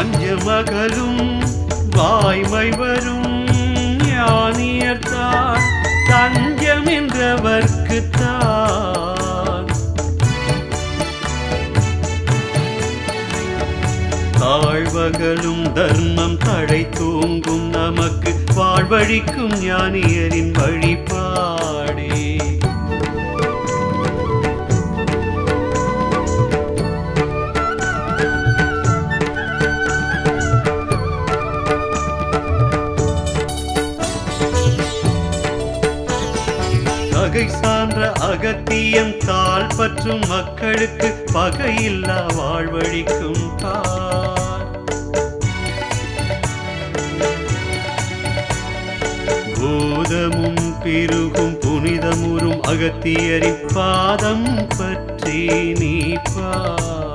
வஞ்சமகலும் வாய்மை வரும் ஞானியர்தான் தஞ்சம் என்றவர்க்குத்தான். தாழ்வகலும் தர்மம் தடை தூங்கும் நமக்கு வாழ்வழிக்கும் ஞானியரின் வழிபாடே. பகை சான்ற அகத்தியம் தாழ் பற்றும் மக்களுக்கு பகையில்லா வாழ்வழிக்கும் பார். பூதமும் பெருகும் புனிதமுறும் அகத்தியரின் பாதம் பற்றி நீ பார்.